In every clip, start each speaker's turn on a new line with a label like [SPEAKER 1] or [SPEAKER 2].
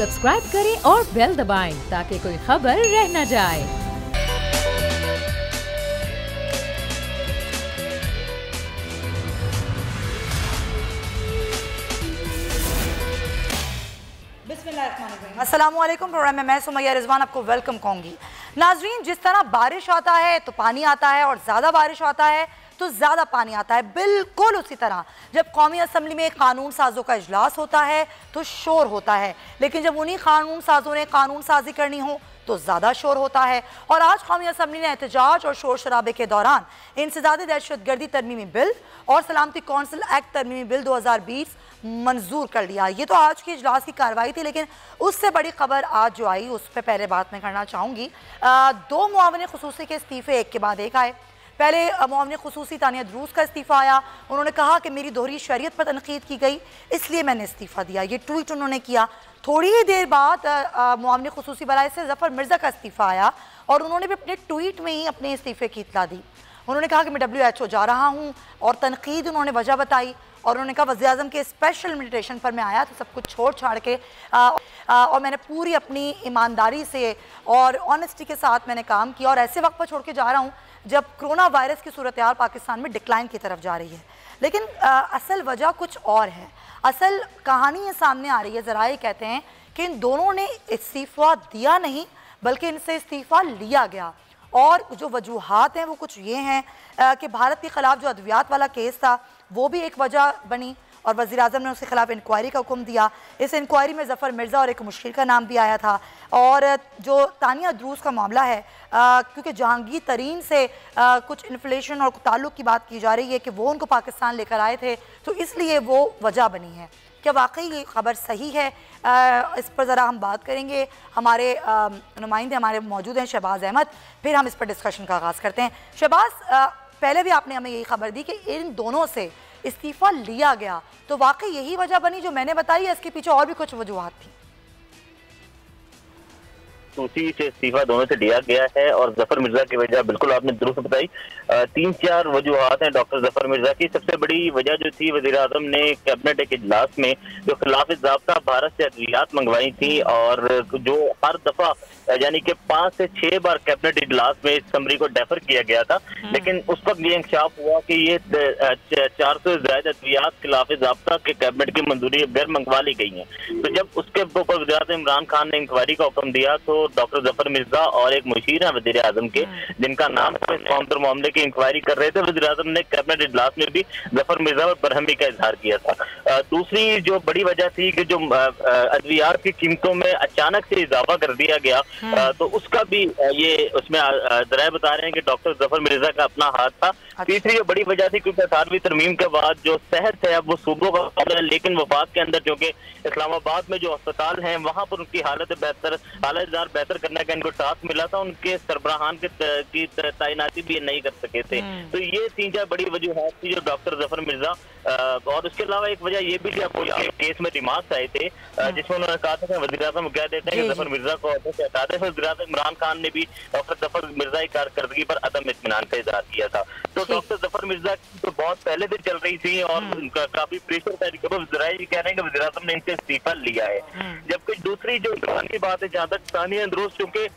[SPEAKER 1] Subscribe करें और bell दबाएं ताकि कोई खबर रह न जाए।
[SPEAKER 2] अस्सलामुअलैकुम। प्रोग्राम में मैं सुमैया रिजवान आपको वेलकम कहूँगी। नाजरीन, जिस तरह बारिश आता है तो पानी आता है और ज़्यादा बारिश आता है तो ज़्यादा पानी आता है, बिल्कुल उसी तरह जब कौमी असम्बली में कानून साजों का इजलास होता है तो शोर होता है, लेकिन जब उन्हीं कानून साजों ने कानून साजी करनी हो तो ज़्यादा शोर होता है। और आज कौमी असम्बली ने एहतजाज और शोर शराबे के दौरान इंसदादी दहशतगर्दी तरमीमी बिल और सलामती कौंसिल एक्ट तरमीमी बिल 2020 मंजूर कर लिया। ये तो आज की इजलास की कार्रवाई थी, लेकिन उससे बड़ी खबर आज जो आई उस पर पहले बात मैं करना चाहूँगी। दो मुआविन खुसूसी के इस्तीफ़े एक के बाद एक आए। पहले मुआविन खुसूसी तानिया द्रूस का इस्तीफ़ा आया। उन्होंने कहा कि मेरी दोहरी शरीयत पर तनकीद की गई, इसलिए मैंने इस्तीफ़ा दिया। ये ट्वीट उन्होंने किया। थोड़ी ही देर बाद मुआविन खुसूसी बराए से ज़फ़र मिर्ज़ा का इस्तीफ़ा आया और उन्होंने भी अपने ट्वीट में ही अपने इस्तीफ़े की इत्तला दी। उन्होंने कहा कि मैं WHO जा रहा हूँ और तनकीद उन्होंने वजह बताई और उन्होंने कहा वज़ीर-ए-आज़म के स्पेशल इन्विटेशन पर मैं आया तो सब कुछ छोड़ छाड़ के और मैंने पूरी अपनी ईमानदारी से और ऑनेस्टी के साथ मैंने काम किया और ऐसे वक्त पर छोड़ के जा रहा हूँ जब कोरोना वायरस की सूरत हाल पाकिस्तान में डिक्लाइन की तरफ जा रही है। लेकिन असल वजह कुछ और है, असल कहानी ये सामने आ रही है। ज़राए कहते हैं कि इन दोनों ने इस्तीफ़ा दिया नहीं बल्कि इनसे इस्तीफ़ा लिया गया और जो वजूहात हैं वो कुछ ये हैं कि भारत के ख़िलाफ़ जो अद्वियात वाला केस था वो भी एक वजह बनी और वज़ीर-ए-आज़म ने उसके खिलाफ इंक्वायरी का हुक्म दिया। इस इंक्वायरी में ज़फ़र मिर्ज़ा और एक मुश्किल का नाम भी आया था। और जो तानिया द्रूस का मामला है, क्योंकि जहांगीर तरीन से कुछ इन्फ्लेशन और ताल्लुक़ की बात की जा रही है कि वो उनको पाकिस्तान लेकर आए थे, तो इसलिए वो वजह बनी है। क्या वाकई ये खबर सही है? इस पर ज़रा हम बात करेंगे। हमारे नुमाइंदे हमारे मौजूद हैं, शहबाज अहमद। फिर हम इस पर डिस्कशन का आगाज़ करते हैं। शहबाज, पहले भी आपने हमें यही खबर दी कि इन दोनों से इस्तीफ़ा लिया गया, तो वाकई यही वजह बनी जो मैंने बताई है? इसके पीछे और भी कुछ वजूहात थी?
[SPEAKER 3] उसी से इस्तीफा दोनों से लिया गया है और जफर मिर्जा की वजह बिल्कुल आपने दुरुस्त बताई। 3-4 वजूहात हैं डॉक्टर जफर मिर्जा की। सबसे बड़ी वजह जो थी, वज़ीर-ए-आज़म ने कैबिनेट के इजलास में जो खिलाफ ज़ाब्ता भारत से अद्वियात मंगवाई थी और जो हर दफा यानी कि 5 से 6 बार कैबिनेट इजलास में इस समरी को डेफर किया गया था, लेकिन उस वक्त ये इंकशाफ हुआ कि ये 400 से ज्यादा अद्वियात खिलाफ ज़ाब्ता के कैबिनेट की मंजूरी गैर मंगवा ली गई है। तो जब उसके ऊपर वज़ीर-ए-आज़म इमरान खान ने इंक्वायरी का हुक्म दिया तो डॉक्टर जफर मिर्जा और एक मुशीर है वज़ीर-ए-आज़म के, जिनका नाम मामले की इंक्वायरी कर रहे थे, वज़ीर-ए-आज़म ने कैबिनेट इजलास में भी जफर मिर्जा पर बरहमी का इजहार किया था। दूसरी जो बड़ी वजह थी कि जो अद्वियात की कीमतों में अचानक से इजाफा कर दिया गया, तो उसका भी ये उसमें ज़राए बता रहे हैं कि डॉक्टर जफर मिर्जा का अपना हाथ था। तीसरी जो बड़ी वजह थी, क्योंकि 18वीं तरमीम के बाद जो सेहत है अब वो सूबों का मामला है, लेकिन वफाक के अंदर क्योंकि इस्लामाबाद में जो अस्पताल हैं वहाँ पर उनकी हालत बेहतर करने का इनको टास्क मिला था, उनके सरबराहान की तैनाती भी नहीं कर सके थे। तो ये 3-4 बड़ी वजूहात थी जो डॉक्टर जफर मिर्जा और उसके अलावा एक वजह ये भी केस में रिमार्क्स आए थे जिसमें उन्होंने कहा था कि वज़ीर-ए-आज़म कह देते हैं कि जफर मिर्जा को अहदे से हटा दें। वज़ीर-ए-आज़म इमरान खान ने भी डॉक्टर जफर मिर्जा की कारकर्दगी पर अदम इत्मीनान का इजहार किया था। तो डॉक्टर जफर मिर्जा तो बहुत पहले से चल रही थी और उनका काफी प्रेशर था। वज़ीर कह रहे हैं कि वज़ीर-ए-आज़म ने इनसे इस्तीफा लिया है। जबकि दूसरी जो की बात है, जहाँ तक तानिया द्रूस, क्योंकि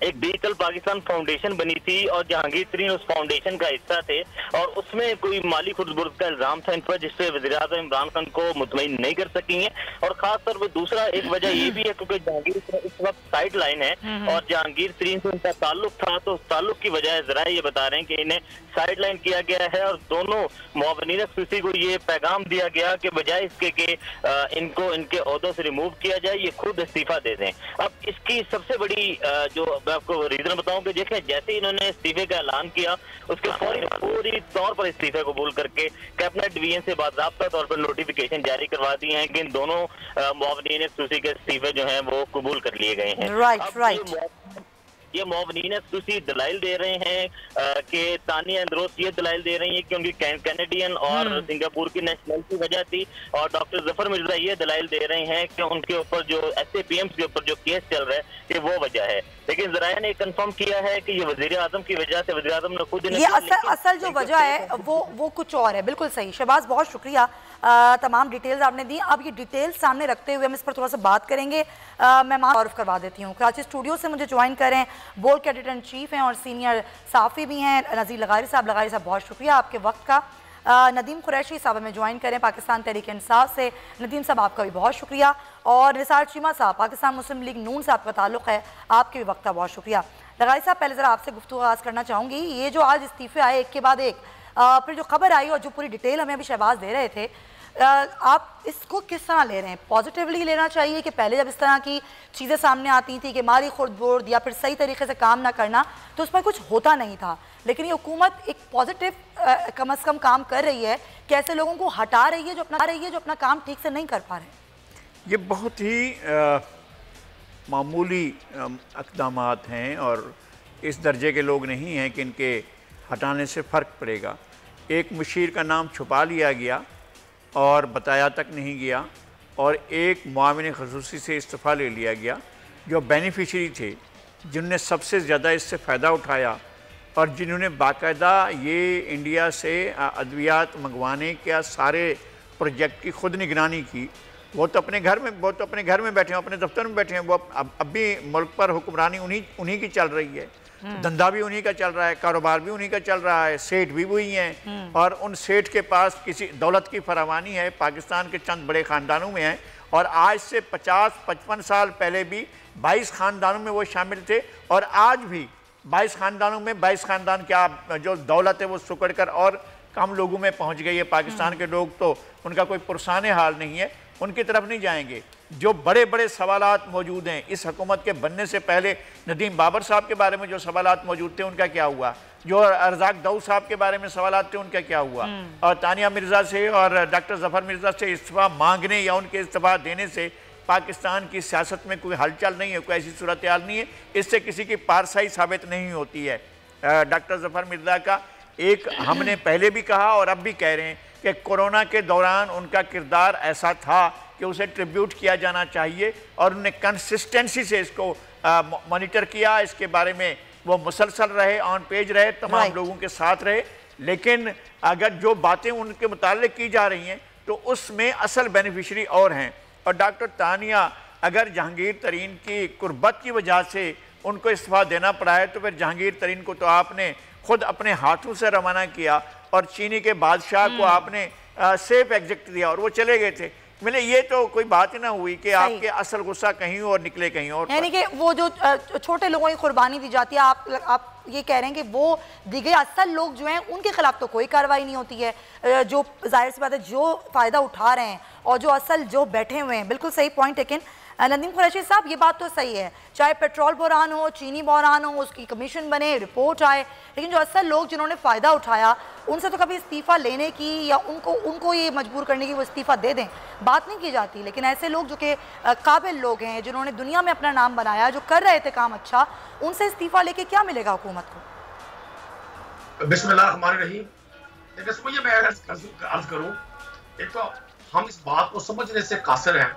[SPEAKER 3] एक डिजिटल पाकिस्तान फाउंडेशन बनी थी और जहांगीर तरीन उस फाउंडेशन का हिस्सा थे और उसमें कोई माली खुर्द-बुर्द का इल्जाम था इन पर, जिससे वज़ीर-ए-आज़म इमरान खान को मुतमईन नहीं कर सकी हैं। और खास तौर पर दूसरा एक वजह ये भी है क्योंकि जहांगीर इस वक्त साइड लाइन है और जहांगीर तरीन से उनका ताल्लुक था, तो उस ताल्लुक की वजह ज़रा ये बता रहे हैं कि इन्हें साइड लाइन किया गया है और दोनों मुआविनीन खुसूसी को ये पैगाम दिया गया कि बजाय इसके कि इनको इनके ओहदों से रिमूव किया जाए, ये खुद इस्तीफा दे दें। अब इसकी सबसे बड़ी जो मैं आपको रीजन बताऊं कि देखें, जैसे ही इन्होंने इस्तीफे का ऐलान किया उसके पूरी तौर पर इस्तीफे कबूल करके कैबिनेट डिवीजन से बाकायदा तौर पर नोटिफिकेशन जारी करवा दी है कि इन दोनों मुआविनीन खुसूसी के इस्तीफे जो हैं वो कबूल कर लिए गए हैं। ये मुआविनीन खुसूसी दलाइल दे रहे हैं कि तानिया द्रूस ये दलाइल दे रही है कि उनकी कैनेडियन और सिंगापुर की नेशनलिटी वजह थी और डॉक्टर जफर मिर्जा ये दलाइल दे रहे हैं कि उनके ऊपर जो SAPM के ऊपर जो केस चल रहा है ये वो वजह है। लेकिन ज़राया ने कंफर्म किया है कि ये वज़ीर-ए-आज़म की वजह से, वज़ीर-ए-आज़म ने खुद
[SPEAKER 2] ये असल जो वजह है वो कुछ और है। बिल्कुल सही शहबाज, बहुत शुक्रिया तमाम डिटेल्स आपने दी। अब ये डिटेल्स सामने रखते हुए हम इस पर थोड़ा सा बात करेंगे। मैं तारुफ करवा देती हूँ। कराची स्टूडियो से मुझे ज्वाइन करें बोर्ड के एडिटर इन चीफ हैं और सीनियर साफ़ी भी हैं नज़ीर लगारी साहब। लगारी साहब बहुत शुक्रिया आपके वक्त का। नदीम कुरैशी साहब हमें ज्वाइन करें पाकिस्तान तहरीक इंसाफ से। नदीम साहब आपका भी बहुत शुक्रिया। और निसार चीमा साहब पाकिस्तान मुस्लिम लीग नून से आपका ताल्लुक़ है, आपके भी वक्त का बहुत शुक्रिया। लगारी साहब पहले ज़रा आपसे गुफ्तगू आगाज़ करना चाहूँगी। ये जो आज इस्तीफ़े आए एक के बाद एक, फिर जो खबर आई और जो पूरी डिटेल हमें अभी शहबाज दे रहे थे, आप इसको किस तरह ले रहे हैं? पॉजिटिवली लेना चाहिए कि पहले जब इस तरह की चीज़ें सामने आती थी कि माली खुर्द-बुर्द या फिर सही तरीके से काम ना करना तो उस पर कुछ होता नहीं था, लेकिन ये हुकूमत एक पॉजिटिव कम अज़ कम काम कर रही है कि ऐसे लोगों को हटा रही है जो अपना काम ठीक से नहीं कर पा रहे।
[SPEAKER 4] ये बहुत ही मामूली इक़दामात हैं और इस दर्जे के लोग नहीं हैं कि इनके हटाने से फ़र्क पड़ेगा। एक मुशीर का नाम छुपा लिया गया और बताया तक नहीं गया, और एक मुआविन ख़ुसूसी से इस्तीफ़ा ले लिया गया जो बेनिफिशरी थे, जिनने सबसे ज़्यादा इससे फ़ायदा उठाया और जिन्होंने बाकायदा ये इंडिया से अद्वियात मंगवाने के सारे प्रोजेक्ट की खुद निगरानी की। वो तो अपने घर में बैठे हैं, अपने दफ्तर में बैठे हैं। वो अब भी मुल्क पर हुक्मरानी उन्हीं की चल रही है, धंधा भी उन्हीं का चल रहा है, कारोबार भी उन्हीं का चल रहा है, सेठ भी वही हैं और उन सेठ के पास किसी दौलत की फरावानी है, पाकिस्तान के चंद बड़े ख़ानदानों में है। और आज से 50-55 साल पहले भी 22 ख़ानदानों में वो शामिल थे और आज भी 22 ख़ानदानों में 22 ख़ानदान क्या जो दौलत है वो सुकड़ कर और कम लोगों में पहुँच गई है। पाकिस्तान के लोग तो उनका कोई पुरसाने हाल नहीं है, उनकी तरफ नहीं जाएंगे। जो बड़े बड़े सवालात मौजूद हैं इस हुकूमत के बनने से पहले, नदीम बाबर साहब के बारे में जो सवालात मौजूद थे उनका क्या हुआ, जो अर्ज़ाक दाऊद साहब के बारे में सवालात थे उनका क्या हुआ, और तानिया मिर्ज़ा से और डॉक्टर ज़फ़र मिर्ज़ा से इस्तीफ़ा मांगने या उनके इस्तीफ़ा देने से पाकिस्तान की सियासत में कोई हलचल नहीं है, कोई ऐसी सूरत हाल नहीं है, इससे किसी की पारसाई साबित नहीं होती है। डॉक्टर ज़फ़र मिर्ज़ा का एक हमने पहले भी कहा और अब भी कह रहे हैं कि कोरोना के दौरान उनका किरदार ऐसा था कि उसे ट्रिब्यूट किया जाना चाहिए और उन्होंने कंसिस्टेंसी से इसको मॉनिटर किया, इसके बारे में वो मुसलसल रहे, ऑन पेज रहे, तमाम लोगों के साथ रहे। लेकिन अगर जो बातें उनके मुताल्लिक की जा रही हैं तो उसमें असल बेनिफिशरी और हैं। और डॉक्टर तानिया अगर जहांगीर तरीन की कुर्बत की वजह से उनको इस्तीफ़ा देना पड़ा है तो फिर जहांगीर तरीन को तो आपने खुद अपने हाथों से रवाना किया और चीनी के बादशाह को आपने सेफ एग्जिट दिया और वो चले गए थे। मतलब ये तो कोई बात ही ना हुई कि आपके असल गुस्सा कहीं और निकले कहीं और।
[SPEAKER 2] यानी कि वो जो छोटे लोगों की कुर्बानी दी जाती है, आप ये कह रहे हैं कि वो दी गई असल लोग जो हैं उनके खिलाफ तो कोई कार्रवाई नहीं होती है, जो जाहिर सी बात है जो फ़ायदा उठा रहे हैं और जो असल जो बैठे हुए हैं। बिल्कुल सही पॉइंट। लेकिन नदीम कुरैशी साहब ये बात तो सही है, चाहे पेट्रोल बहरान हो, चीनी बहरान हो, उसकी कमीशन बने, रिपोर्ट आए, लेकिन जो असल लोग जिन्होंने फ़ायदा उठाया उनसे तो कभी इस्तीफ़ा लेने की या उनको ये मजबूर करने की वो इस्तीफ़ा दे दें बात नहीं की जाती। लेकिन ऐसे लोग जो कि काबिल लोग हैं, जिन्होंने दुनिया में अपना नाम बनाया, जो कर रहे थे काम अच्छा, उनसे इस्तीफ़ा लेके क्या मिलेगा हुकूमत को?
[SPEAKER 5] बिस्मिल्लाहिर्रहमानिर्रहीम। देखिए मैं अर्ज करूँ, एक तो हम इस बात को समझने से कासिर हैं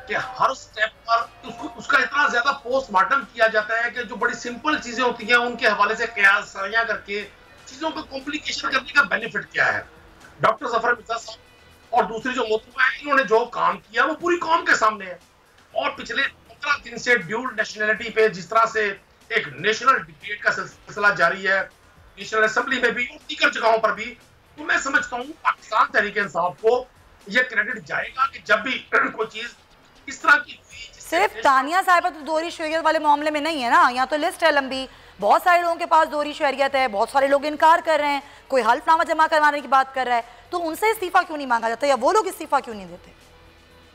[SPEAKER 5] कि हर स्टेप पर उसका इतना ज्यादा पोस्टमार्टम किया जाता है कि जो बड़ी सिंपल चीजें होती हैं उनके हवाले से कयास सरियां करके चीजों को कॉम्प्लिकेशन करने का बेनिफिट क्या है। डॉक्टर ज़फ़र मिर्ज़ा साहब और दूसरी जो मोहतरमा है, इन्होंने जो काम किया वो पूरी कौम के सामने है। और पिछले 15 दिन से ड्यूल नेशनलिटी पे जिस तरह से एक नेशनल डिबेट का सिलसिला जारी है, नेशनल असेंबली में भी और दीगर जगहों पर भी, तो मैं समझता हूँ पाकिस्तान तहरीक इंसाफ को यह क्रेडिट जाएगा कि जब भी कोई चीज इस तरह की
[SPEAKER 2] सिर्फ तानिया साहिबा तो दोहरी शहरियत वाले मामले में नहीं है ना, यहाँ तो लिस्ट है लंबी, बहुत सारे लोगों के पास दोहरी शहरियत है, बहुत सारे लोग इनकार कर रहे हैं, कोई हल्फनामा जमा करवाने की बात कर रहा है, तो उनसे इस्तीफा क्यों नहीं मांगा जाता या वो लोग इस्तीफा क्यों नहीं देते?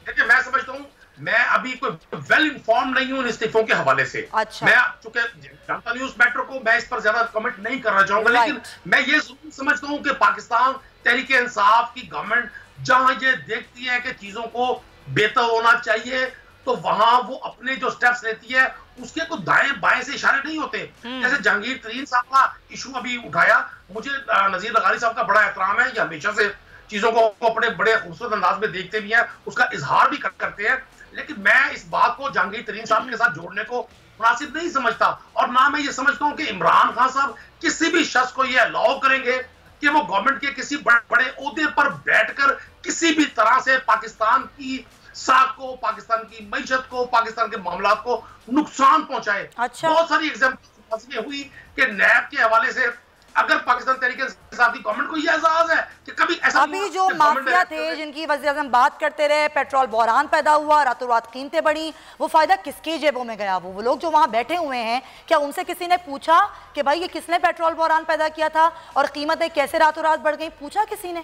[SPEAKER 5] देखिए मैं समझता हूँ, मैं अभी कोई वेल इन्फॉर्म नहीं हूँ इस्तीफों के हवाले से।
[SPEAKER 2] अच्छा।
[SPEAKER 5] मैं चूंकि जनता न्यूज मैटर को मैं इस पर ज्यादा कमेंट नहीं करना चाहूंगा, लेकिन मैं ये जरूर समझता हूँ कि पाकिस्तान तहरीक इंसाफ की गवर्नमेंट जहां ये देखती है कि चीजों को बेहतर होना चाहिए तो वहां वो अपने जो स्टेप्स लेती है उसके को दाएं बाएं से इशारे नहीं होते। जैसे जहांगीर तरीन साहब का इशू अभी उठाया, मुझे नज़ीर लगारी साहब का बड़ा एहतराम है, ये हमेशा से चीजों को अपने बड़े खूबसूरत अंदाज में देखते भी हैं, उसका इजहार भी करते हैं, लेकिन मैं इस बात को जहांगीर तरीन साहब के साथ जोड़ने को मुनासिब नहीं समझता। और ना मैं ये समझता हूँ कि इमरान खान साहब किसी भी शख्स को ये अलाउ करेंगे कि वो गवर्नमेंट के किसी बड़े ओहदे पर बैठकर किसी भी तरह से पाकिस्तान की साख को, पाकिस्तान की मईशत को, पाकिस्तान के मामलात को नुकसान पहुंचाए।
[SPEAKER 2] अच्छा।
[SPEAKER 5] बहुत सारी एग्जाम्पल हुई कि नैब के हवाले से अगर पाकिस्तान तहरीक इंसाफ की गवर्नमेंट को यह एहसास है कि कभी ऐसा
[SPEAKER 2] अभी जो माफिया थे जिनकी वज़ीर-ए-आज़म बात करते रहे, पेट्रोल बहरान पैदा हुआ, रातों रात कीमतें बढ़ी, वो फायदा किसकी जेबों में गया? वो लोग जो वहां बैठे हुए हैं, क्या उनसे किसी ने पूछा कि भाई ये किसने पेट्रोल बहरान पैदा किया था और कीमतें कैसे रातों रात बढ़ गई? पूछा किसी ने?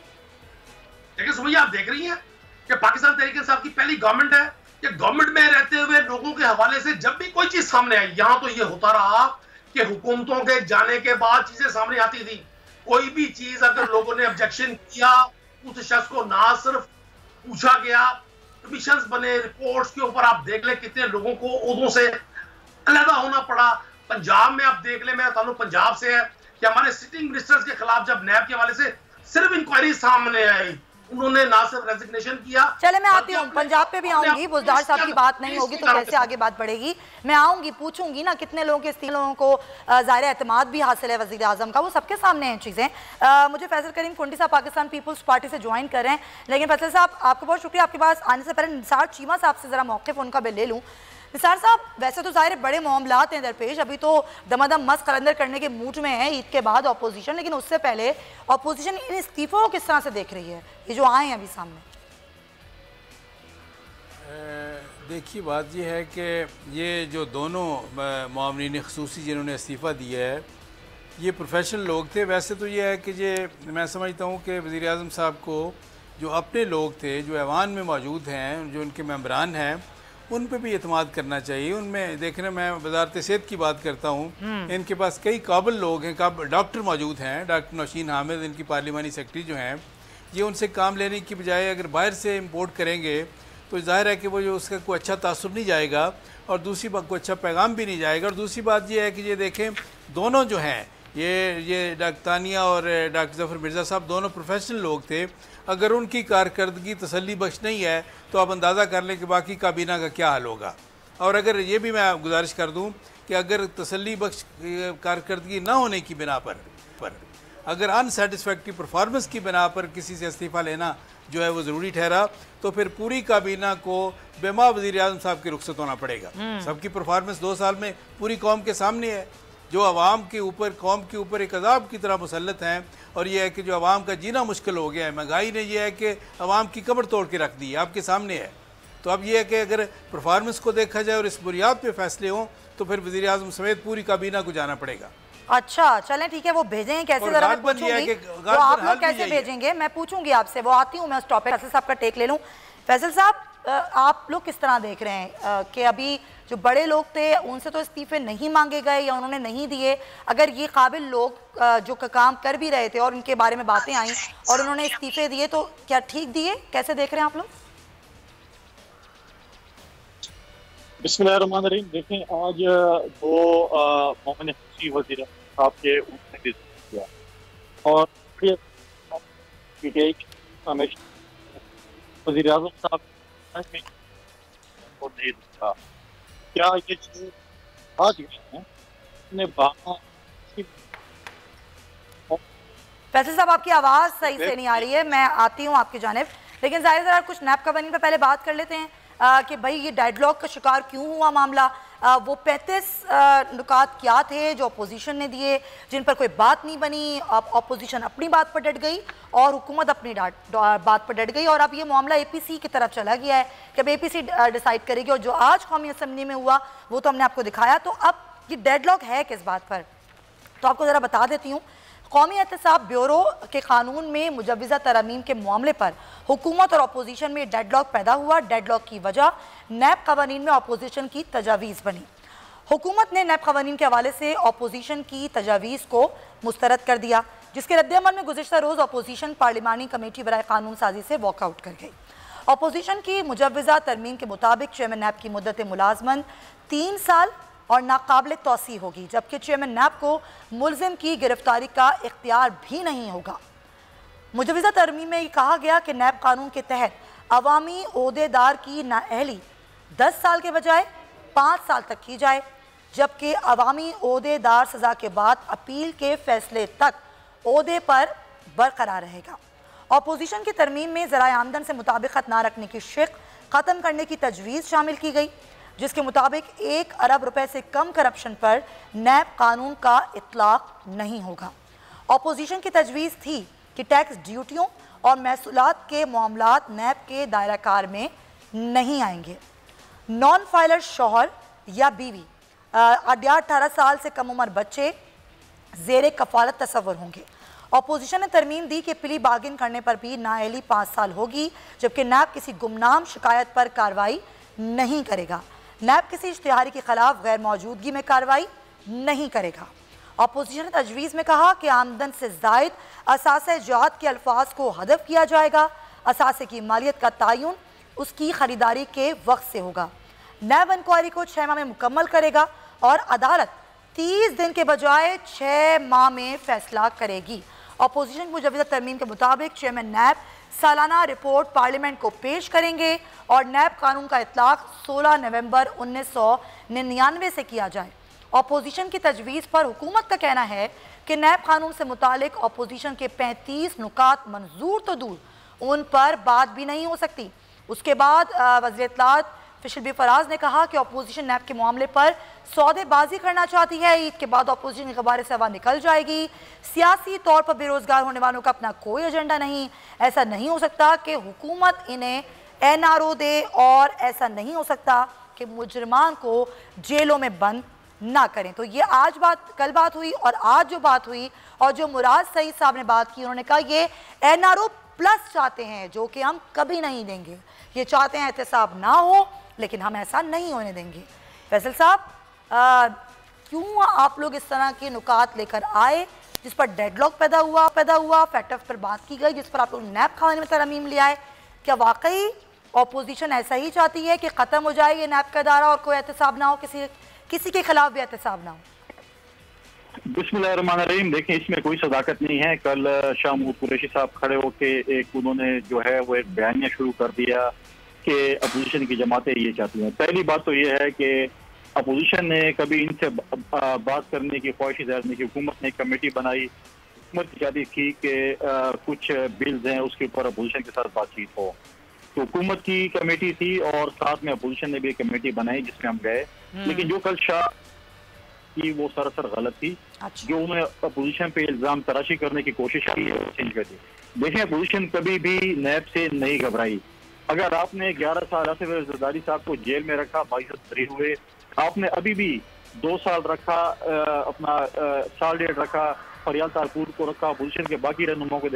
[SPEAKER 5] लेकिन सुमैया आप देख रही हैं कि पाकिस्तान तहरीक इंसाफ की पहली गवर्नमेंट है कि गवर्नमेंट में रहते हुए लोगों के हवाले से जब भी कोई चीज सामने आई, यहां तो ये होता रहा कि हुकूमतों के जाने के बाद चीजें सामने आती थी। कोई भी चीज अगर लोगों ने ऑब्जेक्शन किया, उस शख्स को ना सिर्फ पूछा गया, कमीशंस बने, रिपोर्ट्स के ऊपर आप देख ले कितने लोगों को ओहदों से अलहदा होना पड़ा। पंजाब में आप देख ले, मेरा ताल्लुक पंजाब से है, कि हमारे सिटिंग मिनिस्टर्स के खिलाफ जब नैब के हवाले से सिर्फ इंक्वायरी सामने आई, उन्होंने ना सिर्फ रेजिग्नेशन किया।
[SPEAKER 2] चले मैं आती हूँ, पंजाब पे भी आऊंगी, बुज़दार साहब की बात नहीं होगी तो कैसे आगे बात बढ़ेगी? मैं आऊंगी, पूछूंगी ना कितने लोगों के, 3 लोगों को ज़ाहिर एतमाद भी हासिल है वज़ीर आज़म का, वो सबके सामने हैं चीज़ें। मुझे फैसल करीम कुंडी साहब पाकिस्तान पीपल्स पार्टी से ज्वाइन कर रहे हैं, लेकिन फैसल साहब आपको बहुत शुक्रिया, आपके पास आने से पहले निसार चीमा साहब से ज़रा मौक़िफ़ उनका मैं ले लूँ। निसार साहब, वैसे तो ज़ाहिर बड़े मामलात हैं दरपेश, अभी तो दमादम मस्त कलंदर करने के मूड में है ईद के बाद ऑपोजिशन, लेकिन उससे पहले ऑपोजिशन इन इस्तीफ़ों को किस तरह से देख रही है, ये जो आए हैं अभी सामने?
[SPEAKER 6] देखिए बात यह है कि ये जो दोनों मामलीन ख़ुसूसी जिन्होंने इस्तीफ़ा दिया है, ये प्रोफेशनल लोग थे। वैसे तो ये है कि ये मैं समझता हूँ कि वज़ीर आज़म साहब को जो अपने लोग थे, जो ऐवान में मौजूद हैं, जो उनके मेम्बरान हैं, उन पे भी एतमाद करना चाहिए। उनमें देखने, मैं वजारत सेहत की बात करता हूँ, इनके पास कई काबिल लोग हैं, डॉक्टर मौजूद हैं, डॉक्टर नौशीन हामिद इनकी पार्लिमानी सेक्रेटरी जो हैं, ये उनसे काम लेने की बजाय अगर बाहर से इम्पोर्ट करेंगे तो जाहिर है कि वो जो उसका कोई अच्छा तासुर नहीं जाएगा और दूसरी बात कोई अच्छा पैगाम भी नहीं जाएगा। और दूसरी बात ये है कि ये देखें, दोनों जो हैं, ये डॉक्टर तानिया और डॉक्टर ज़फ़र मिर्ज़ा साहब दोनों प्रोफेशनल लोग थे। अगर उनकी कारकर्दगी तसल्ली बख्श नहीं है तो आप अंदाज़ा कर लें कि बाकी काबीना का क्या हाल होगा। और अगर ये भी मैं गुजारिश कर दूं कि अगर तसल्ली बख्श कारकर्दगी ना होने की बिना पर अगर अनसेटिस्फैक्ट्री परफॉर्मेंस की बिना पर किसी से इस्तीफ़ा लेना जो है वो ज़रूरी ठहरा, तो फिर पूरी काबीना को बेमा वज़ीर आज़म साहब की रुखसत होना पड़ेगा। सबकी परफॉर्मेंस 2 साल में पूरी कौम के सामने है, जो आवाम के ऊपर, कौम के ऊपर एक अजाब की तरह मुसल्लत हैं। और ये है कि जो आवाम का जीना मुश्किल हो गया है, महंगाई ने यह है कि आवाम की कमर तोड़ के रख दी है, आपके सामने है। तो अब यह है कि अगर परफॉर्मेंस को देखा जाए और इस बुनियाद पे फैसले हों तो फिर वज़ीर आज़म समेत पूरी काबीना को जाना पड़ेगा।
[SPEAKER 2] अच्छा चलें ठीक है, वो भेजें कैसे, जरा मैं पूछूंगी वो आप लोग कैसे भेजेंगे, मैं पूछूंगी आपसे, वो आती हूँ मैं उस टॉपिक। फैसल साहब का टेक ले लूँ। फैसल साहब, आप लोग किस तरह देख रहे हैं कि अभी जो बड़े लोग थे उनसे तो इस्तीफे नहीं मांगे गए या उन्होंने नहीं दिए, अगर ये काबिल लोग जो काम कर भी रहे थे और उनके बारे में बातें आई और उन्होंने इस्तीफे दिए, तो क्या ठीक दिए? कैसे देख रहे हैं आप लोग?
[SPEAKER 7] बिस्मिल्लाहिर्रहमानिर्रहीम। देखें, आज वो मोमिन खुशी वज़ीर साहब के उन्होंने भी किया और वज़ीर आज़म साहब में नहीं था, क्या ये जो आज हैं
[SPEAKER 2] फैसल साहब, आपकी आवाज़ सही से नहीं आ रही है, मैं आती हूँ आपकी जानिब, लेकिन ज़ाहिर ज़रा कुछ नैब कवानीन पे पहले बात कर लेते हैं कि भाई ये डेडलॉक का शिकार क्यों हुआ मामला। वो 35 नुकात क्या थे जो अपोजिशन ने दिए, जिन पर कोई बात नहीं बनी, अपोजिशन अपनी बात पर डट गई और हुकूमत अपनी बात पर डट गई, और अब ये मामला APC की तरफ चला गया है कि अब APC डिसाइड करेगी। और जो आज कौमी असम्बली में हुआ वो तो हमने आपको दिखाया, तो अब ये डेडलॉक है किस बात पर, तो आपको ज़रा बता देती हूँ। कौमी एहतसाब ब्यूरो के कानून में मुजव्वज़ा तरमीम के मामले पर हुकूमत और अपोजिशन में डेडलॉक पैदा हुआ। डेडलॉक की वजह नैब कवानीन में अपोजिशन की तजावीज़ बनी। हुकूमत ने नैब कवानीन के हवाले से अपोजिशन की तजावीज़ को मुस्तरद कर दिया, जिसके रद्दअमल में गुज़िश्ता रोज़ अपोजिशन पार्लिमानी कमेटी बराए कानून साजी से वॉकआउट कर गई। अपोजिशन की मुजव्वज़ा तरमीम के मुताबिक चेयरमैन नैब की मुद्दत मुलाजमत 3 साल और नाकाबिल तौसी होगी, जबकि चेयरमैन नैब को मुलजिम की गिरफ्तारी का इख्तियार भी नहीं होगा। मुजव्वज़ा तरमीम में कहा गया कि नैब कानून के तहत अवामी ओहदेदार की नाअहली 10 साल के बजाय 5 साल तक की जाए, जबकि अवामी ओहदेदार सज़ा के बाद अपील के फैसले तक ओहदे पर बरकरार रहेगा। अपोजिशन की तरमीम में ज़राए आमदन से मुताबिकत ना रखने की शिक ख़त्म करने की तजवीज़ शामिल की गई, जिसके मुताबिक 1 अरब रुपए से कम करप्शन पर नैब कानून का इतलाक नहीं होगा। अपोजिशन की तजवीज़ थी कि टैक्स ड्यूटियों और महसूलात के मामलात नैब के दायरा कार में नहीं आएंगे। नॉन फाइलर शौहर या बीवी, 18 साल से कम उम्र बच्चे ज़ेरे कफालत तस्वर होंगे। अपोजिशन ने तरमीम दी कि प्ली बार्गिन करने पर भी नाअहली 5 साल होगी, जबकि नैब किसी गुमनाम शिकायत पर कार्रवाई नहीं करेगा। नैब किसी इश्तिहारी के खिलाफ गैर मौजूदगी में कार्रवाई नहीं करेगा। अपोजिशन ने तजवीज़ में कहा कि आमदन से ज़ायद असासे जात के अल्फाज को हदफ किया जाएगा। असासे की मालियत का तयन उसकी ख़रीदारी के वक्त से होगा। नैब इंक्वायरी को 6 माह में मुकम्मल करेगा और अदालत 30 दिन के बजाय 6 माह में फैसला करेगी। अपोजिशन की मुजवज़ा तरमीम के मुताबिक चेयरमैन नैब सालाना रिपोर्ट पार्लियामेंट को पेश करेंगे और नैब कानून का इतलाक 16 नवंबर 1999 से किया जाए। अपोजिशन की तजवीज़ पर हुकूमत का कहना है कि नैब कानून से मुतालिक अपोजिशन के 35 नुकात मंजूर तो दूर, उन पर बात भी नहीं हो सकती। उसके बाद वज़ीर इत्तलात फ़ैसल बी फराज ने कहा कि अपोजिशन नैब के मामले पर सौदेबाजी करना चाहती है। ईद के बाद अपोजिशन गबार से हवा निकल जाएगी। सियासी तौर पर बेरोजगार होने वालों का अपना कोई एजेंडा नहीं। ऐसा नहीं हो सकता कि हुकूमत इन्हें NRO दे और ऐसा नहीं हो सकता कि मुजरमान को जेलों में बंद ना करें। तो ये कल बात हुई और आज जो बात हुई और जो मुराद सईद साहब ने बात की, उन्होंने कहा ये NRO प्लस चाहते हैं, जो कि हम कभी नहीं देंगे। ये चाहते हैं एहतसाब ना हो, लेकिन हम ऐसा नहीं होने देंगे। फैसल साहब, क्यों आप लोग इस तरह के नुकात लेकर आए जिस पर डेडलॉक पैदा हुआ फैक्टर्स पर बात की गई, जिस पर आप लोग नैब खाने में तरमीम ले आए? क्या वाकई अपोजिशन ऐसा ही चाहती है कि ख़त्म हो जाए ये नैब का इदारा और कोई एहतसाब ना हो, किसी के खिलाफ भी एहतसाब ना हो?
[SPEAKER 7] बिस्मिल्लाहिर्रहमानिर्रहीम। देखिए, इसमें कोई सदाकत नहीं है। कल शाह कुरैशी साहब खड़े होके उन्होंने जो है वो एक बयानिया शुरू कर दिया कि अपोजिशन की जमातें ये चाहती हैं। पहली बात तो ये है कि अपोजिशन ने कभी इनसे बात करने की ख्वाहिश जाहिर नहीं की। हुकूमत ने एक कमेटी बनाई, हुकूमत चाहती थी कि कुछ बिल्स हैं उसके ऊपर अपोजिशन के साथ बातचीत हो, तो हुकूमत की कमेटी थी और साथ में अपोजिशन ने भी एक कमेटी बनाई जिसमें हम गए। लेकिन जो कल शाह की वो सरासर गलत थी। जो उन्होंने अपोजिशन पे इल्जाम तराशी करने की कोशिश की है वो चेंज कर दी। देखिए, अपोजिशन कभी भी नैब से नहीं घबराई। अगर आपने 11 साल आसिफ जरदारी साहब को जेल में रखा, 22 बरी हुए, आपने अभी भी 2 साल रखा, अपना साल डेढ़ रखा, फरियाल तारपुर को रखा, अपोजिशन के बाकी रहनुमाओं को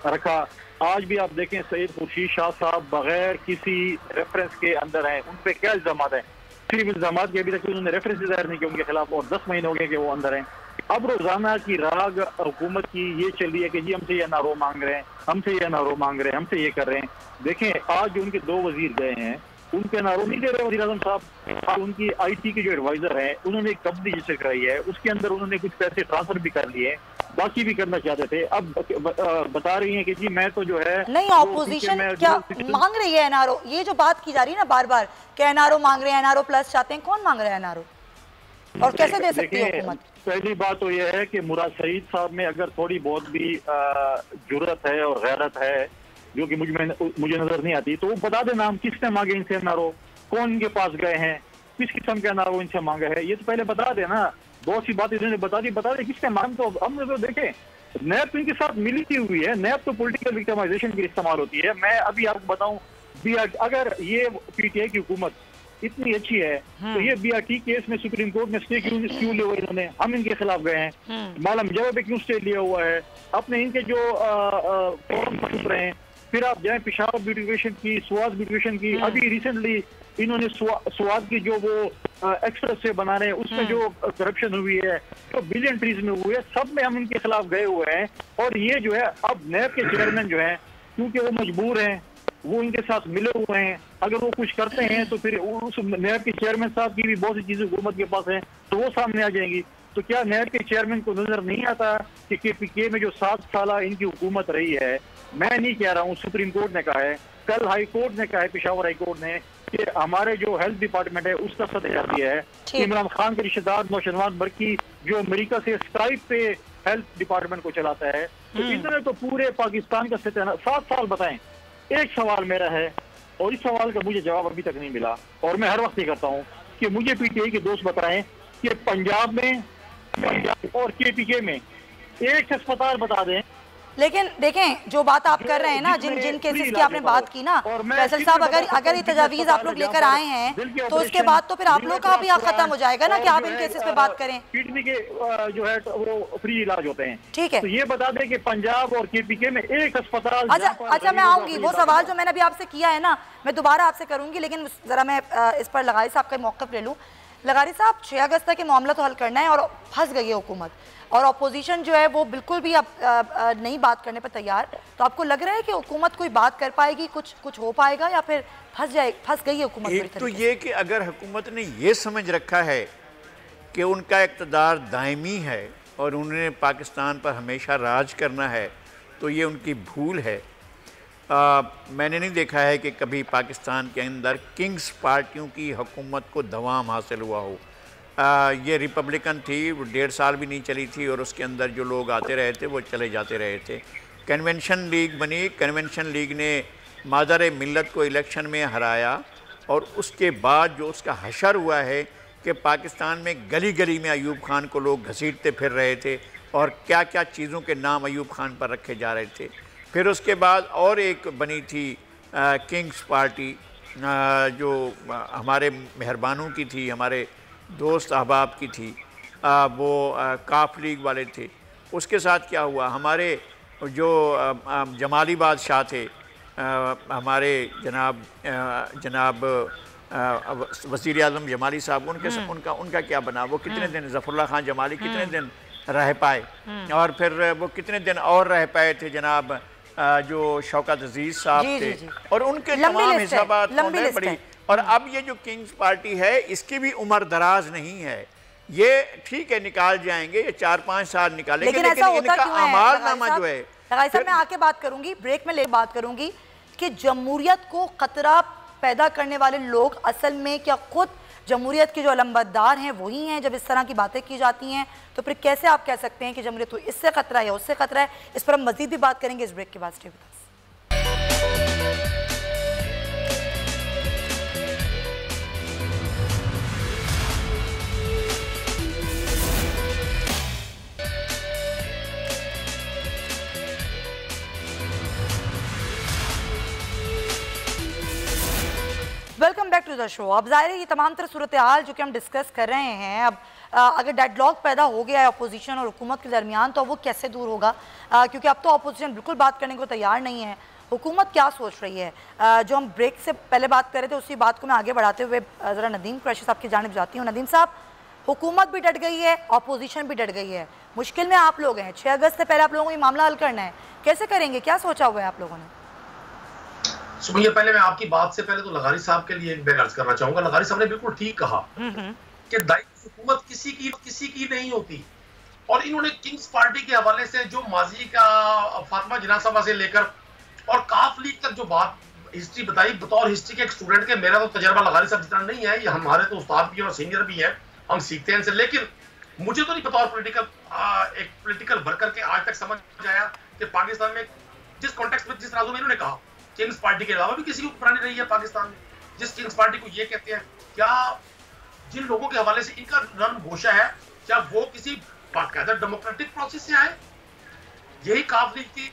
[SPEAKER 7] रखा। आज भी आप देखें सईद खुर्शीद शाह साहब बगैर किसी रेफरेंस के अंदर हैं। उन पे क्या इल्जाम हैं? सिर्फ इल्जाम के अभी तक उन्होंने रेफरेंस दायर नहीं किया उनके खिलाफ और 10 महीने हो गए कि वो अंदर हैं। अब रोजाना की राग हुकूमत की ये चल रही है कि जी हमसे ये NRO मांग रहे हैं, हमसे ये NRO मांग रहे हैं, हमसे ये कर रहे हैं। देखें, आज जो उनके 2 वजीर गए हैं उनके NRO नहीं दे रहे वज़ीर आज़म साहब। और उनकी IT के जो एडवाइजर हैं उन्होंने एक कंपनी रजिस्टर कराई है, उसके अंदर उन्होंने कुछ पैसे ट्रांसफर भी कर लिए, बाकी भी करना चाहते थे। अब बता रही हैं कि जी मैं तो जो है
[SPEAKER 2] नहीं, ऑपोजिशन क्या मांग रही है NRO? ये जो बात की जा रही है ना बार बार कि NRO मांग रहे हैं, NRO प्लस चाहते हैं, कौन मांग रहा है NRO और कैसे दे सकती है हुकूमत?
[SPEAKER 7] पहली बात तो यह है कि मुराद सईद साहब में अगर थोड़ी बहुत भी जुर्रत है और गैरत है जो कि मुझे नजर नहीं आती, तो वो बता देना हम किसने मांगे इनसे NRO, कौन इनके पास गए हैं, किस किस्म के NRO इनसे मांगा है, ये तो पहले बता देना। बहुत सी बातें इन्होंने बता दी किसने मांग। तो हमने तो देखे नैब तो इनके साथ मिली हुई है। नैब तो पॉलिटिकल विक्टिमाइजेशन की इस्तेमाल होती है। मैं अभी आपको बताऊं, अगर ये PTI की हुकूमत इतनी अच्छी है तो ये BRT केस में सुप्रीम कोर्ट में स्टे क्यों लिया हुआ इन्होंने? हम इनके खिलाफ गए हैं, मालूम जवाब पे क्यों स्टे लिया हुआ है? अपने इनके जो फॉर्म छुप रहे हैं। फिर आप जाए पेशावर ब्यूटिफिकेशन की, स्वाद ब्यूटिफिकेशन की, अभी रिसेंटली इन्होंने स्वाद की जो वो एक्सप्रेस से बना रहे हैं उसमें जो करप्शन हुई है, जो बिलियन ट्रीज में हुई है, सब में हम इनके खिलाफ गए हुए हैं। और ये जो है अब नैब के चेयरमैन जो है, क्योंकि वो मजबूर हैं, वो इनके साथ मिले हुए हैं, अगर वो कुछ करते हैं तो फिर उस नैब के चेयरमैन साहब की भी बहुत सी चीजें हुकूमत के पास हैं तो वो सामने आ जाएंगी। तो क्या नैब के चेयरमैन को नजर नहीं आता कि KPK में जो 7 साल इनकी हुकूमत रही है? मैं नहीं कह रहा हूँ, सुप्रीम कोर्ट ने कहा है, कल हाई कोर्ट ने कहा है, पेशावर हाई कोर्ट ने, कि हमारे जो हेल्थ डिपार्टमेंट है उसका सदस्य है इमरान खान के रिश्तेदार नौशनवाज बरकी जो अमेरिका से स्काइप पे हेल्थ डिपार्टमेंट को चलाता है, तो इन्होंने तो पूरे पाकिस्तान का सत्यानाश 7 साल बताएं। एक सवाल मेरा है और इस सवाल का मुझे जवाब अभी तक नहीं मिला, और मैं हर वक्त ये करता हूँ कि मुझे पीटीआई के दोस्त बताएं कि पंजाब में और केपीके में एक अस्पताल बता दें।
[SPEAKER 2] लेकिन देखें, जो बात आप कर रहे हैं ना, जिन केसेस की आपने बात की ना फैसल साहब, अगर ये तजावीज आप लोग लेकर आए हैं तो उसके बाद तो फिर आप लोग का भी हक खत्म हो जाएगा ना कि आप इन केसेस पे बात करें।
[SPEAKER 7] किडनी के जो है वो फ्री इलाज होते हैं।
[SPEAKER 2] ठीक है,
[SPEAKER 7] तो ये बता दें कि पंजाब और केपीके में एक अस्पताल।
[SPEAKER 2] अच्छा मैं आऊंगी, वो सवाल जो मैंने अभी आपसे किया है ना, मैं दोबारा आपसे करूंगी, लेकिन जरा मैं इस पर लगारी साहब का मौक़िफ़ ले लूँ। लगारी साहब, 6 अगस्त तक ये मामला तो हल करना है और फंस गई है हुकूमत, और अपोजिशन जो है वो बिल्कुल भी अब नहीं बात करने पर तैयार। तो आपको लग रहा है कि हुकूमत कोई बात कर पाएगी, कुछ हो पाएगा, या फिर फंस गई है हुकूमत?
[SPEAKER 4] एक तो ये कि अगर हुकूमत ने ये समझ रखा है कि उनका इक़्तिदार दायमी है और उन्होंने पाकिस्तान पर हमेशा राज करना है, तो ये उनकी भूल है। मैंने नहीं देखा है कि कभी पाकिस्तान के अंदर किंग्स पार्टियों की हुकूमत को दवाम हासिल हुआ हो। ये रिपब्लिकन थी, वो 1.5 साल भी नहीं चली थी, और उसके अंदर जो लोग आते रहे थे वो चले जाते रहे थे। कन्वेंशन लीग बनी, कन्वेंशन लीग ने मादर मिल्लत को इलेक्शन में हराया, और उसके बाद जो उसका हशर हुआ है कि पाकिस्तान में गली गली में अयूब खान को लोग घसीटते फिर रहे थे, और क्या क्या चीज़ों के नाम अयूब खान पर रखे जा रहे थे। फिर उसके बाद और एक बनी थी किंग्स पार्टी, जो हमारे मेहरबानों की थी, हमारे दोस्त अहबाब की थी, वो काफ लीग वाले थे। उसके साथ क्या हुआ, हमारे जो जमाली बादशाह थे, हमारे जनाब वज़ीर आज़म जमाली साहब, उनका क्या बना? वो कितने दिन, ज़फ़रुल्लाह खान जमाली कितने दिन रह पाए, और फिर वो कितने दिन और रह पाए थे जनाब जो शौकत अजीज़ साहब थे, और उनके तमाम हिसाबात बड़ी। और अब ये जो किंग्स पार्टी है, इसकी भी उम्र दराज नहीं है। ये ठीक है, निकाल जाएंगे, ये 4-5 साल निकालेंगे, लेकिन इनका अमालनामा जो है।
[SPEAKER 2] लगाई साहब, मैं आके बात करूंगी, ब्रेक में ले बात करूंगी कि जमहूरियत को खतरा पैदा करने वाले लोग असल में क्या खुद जमहूरियत के जो अलंबरदार हैं वही हैं? जब इस तरह की बातें की जाती हैं तो फिर कैसे आप कह सकते हैं कि जमहूरियत को इससे खतरा है या उससे खतरा है? इस पर हम मजीद भी बात करेंगे इस ब्रेक के बाद। Stay with us. Welcome back to the show. अब ज़ाहिर है ये तमाम तरह सूरत हाल जो कि हम डिस्कस कर रहे हैं, अब अगर डेडलॉक पैदा हो गया है अपोजिशन और हुकूमत के दरमियान, तो वो कैसे दूर होगा? क्योंकि अब तो अपोजिशन बिल्कुल बात करने को तैयार नहीं है। हुकूमत क्या सोच रही है? जो हम ब्रेक से पहले बात कर रहे थे उसी बात को मैं आगे बढ़ाते हुए ज़रा नदीम कुरैशी साहब की जानिब जाती हूँ। नदीम साहब, हुकूमत भी डट गई है, अपोजिशन भी डट गई है, मुश्किल में आप लोग हैं। 6 अगस्त से पहले आप लोगों को ये मामला हल करना है, कैसे करेंगे? क्या सोचा हुआ है आप लोगों ने?
[SPEAKER 5] सुनिए, पहले मैं आपकी बात से पहले तो लगारी साहब के लिए एक अर्ज करना चाहूंगा। लगारी साहब ने बिल्कुल ठीक कहा कि दायित्व हुकूमत किसी की नहीं होती, और इन्होंने किंग्स पार्टी के हवाले से जो माजी का फातिमा जिन्ना साहबा से लेकर और काफ लीग तक जो बात हिस्ट्री बताई, बतौर हिस्ट्री के एक स्टूडेंट के मेरा तो तजर्बा लगारी साहब जितना नहीं है, ये हमारे तो उस्ताद भी और सीनियर भी है, हम सीखते हैं इनसे। लेकिन मुझे तो नहीं बतौर एक पॉलिटिकल वर्कर के आज तक समझ आया कि पाकिस्तान में जिस कॉन्टेक्स्ट में, जिस राजों में इन्होंने कहा किंग्स पार्टी के अलावा भी किसी को पुरानी रही है पाकिस्तान में, जिस किंग्स पार्टी को ये कहते हैं, क्या जिन लोगों के हवाले से इनका रन घोषा है, क्या वो किसी बाकायदा डेमोक्रेटिक प्रोसेस से आए? यही काफ लीग की